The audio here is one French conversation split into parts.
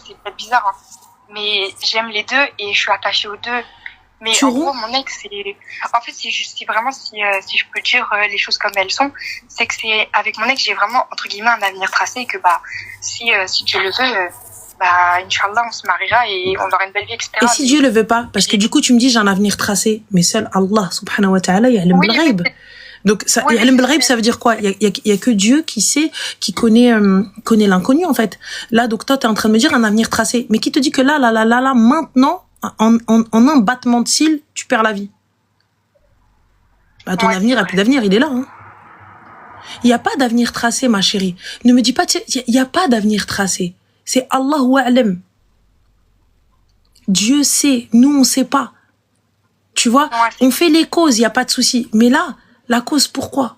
c'est peut-être bizarre, hein, mais j'aime les deux et je suis attachée aux deux. Mais Tu en romps? gros, mon ex, en fait, c'est juste, si je peux dire les choses comme elles sont, c'est que c'est, avec mon ex, j'ai vraiment, entre guillemets, un avenir tracé et que, si Dieu le veut, Inch'Allah, on se mariera et on aura une belle vie, etc. Et si Dieu le veut pas? Parce que du coup, tu me dis, j'ai un avenir tracé. Mais seul Allah, subhanahu wa ta'ala, ya'lam Oui, bil ghaib. Donc, ça, oui, ya'lam bil ghaib, ça veut dire quoi? Il y a que Dieu qui sait, qui connaît l'inconnu, en fait. Là, donc, toi, t'es en train de me dire un avenir tracé. Mais qui te dit que là, maintenant, en un battement de cils, tu perds la vie? Bah, ton avenir a plus d'avenir, il est là, hein. Il n'y a pas d'avenir tracé, ma chérie. Ne me dis pas, il n'y a pas d'avenir tracé. C'est Allahu a'lam. Dieu sait, nous on sait pas. Tu vois, on fait les causes, il n'y a pas de souci. Mais là, la cause, pourquoi?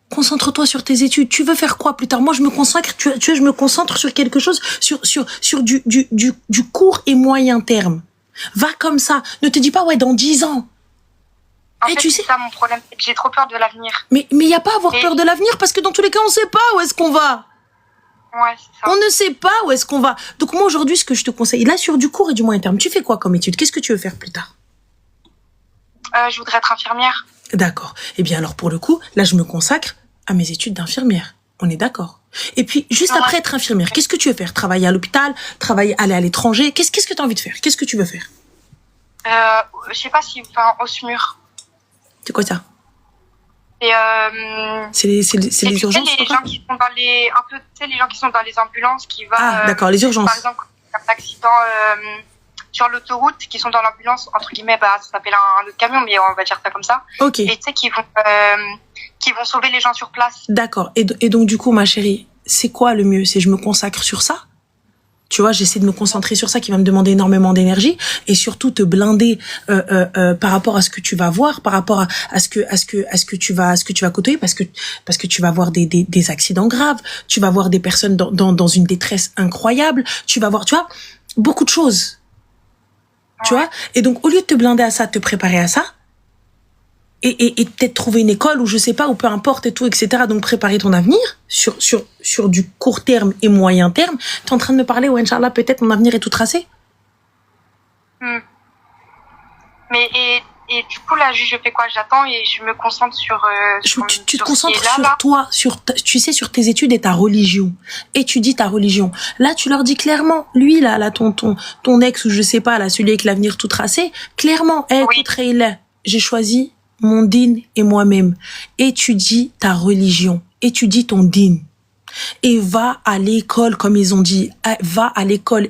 Concentre-toi sur tes études. Tu veux faire quoi plus tard? Moi, je me consacre, tu vois, je me concentre sur quelque chose, sur du court et moyen terme. Va comme ça. Ne te dis pas, ouais, dans 10 ans. En fait, tu sais, c'est ça mon problème, c'est que j'ai trop peur de l'avenir. Mais il n'y a pas à avoir peur de l'avenir parce que dans tous les cas, on ne sait pas où est-ce qu'on va. Ouais, c'est ça. On ne sait pas où est-ce qu'on va. Donc moi, aujourd'hui, ce que je te conseille, là, sur du court et du moyen terme, tu fais quoi comme étude? Qu'est-ce que tu veux faire plus tard? Je voudrais être infirmière. D'accord. Eh bien, alors, pour le coup, là, je me consacre à mes études d'infirmière. On est d'accord. Et puis, juste après être infirmière, qu'est-ce que tu veux faire? Travailler à l'hôpital? Aller à l'étranger? Qu'est-ce que tu as envie de faire? Qu'est-ce que tu veux faire? Je sais pas si, enfin, au SMUR. C'est quoi ça? C'est les urgences? Les gens qui sont dans les, un peu, tu sais, les gens qui sont dans les ambulances, qui vont. Ah, d'accord, les urgences. Par exemple, quand il y a un accident sur l'autoroute, qui sont dans l'ambulance, entre guillemets, ça s'appelle un autre camion, mais on va dire ça comme ça. Ok. Et tu sais, qui vont sauver les gens sur place. D'accord. Et donc, du coup, ma chérie, c'est quoi le mieux? C'est je me consacre sur ça? Tu vois, j'essaie de me concentrer sur ça qui va me demander énormément d'énergie et surtout te blinder par rapport à ce que tu vas voir, par rapport à ce que tu vas côtoyer parce que tu vas voir des accidents graves, tu vas voir des personnes dans une détresse incroyable, tu vas voir, tu vois, beaucoup de choses. Tu vois? Et donc au lieu de te blinder à ça, de te préparer à ça et peut-être trouver une école ou je sais pas, ou peu importe et tout, etc. Donc préparer ton avenir sur du court terme et moyen terme. T'es en train de me parler où, Inch'Allah, peut-être mon avenir est tout tracé. Mais et du coup là, je fais quoi? J'attends et je me concentre sur. Tu te concentres sur toi, tu sais, sur tes études et ta religion. Étudie ta religion. Là, tu leur dis clairement, lui là, ton ex ou je sais pas, là, celui avec l'avenir tout tracé, clairement, écoute, Rayla, j'ai choisi mon dîn et moi-même. Étudie ta religion. Étudie ton dîn. Et va à l'école, comme ils ont dit. Va à l'école.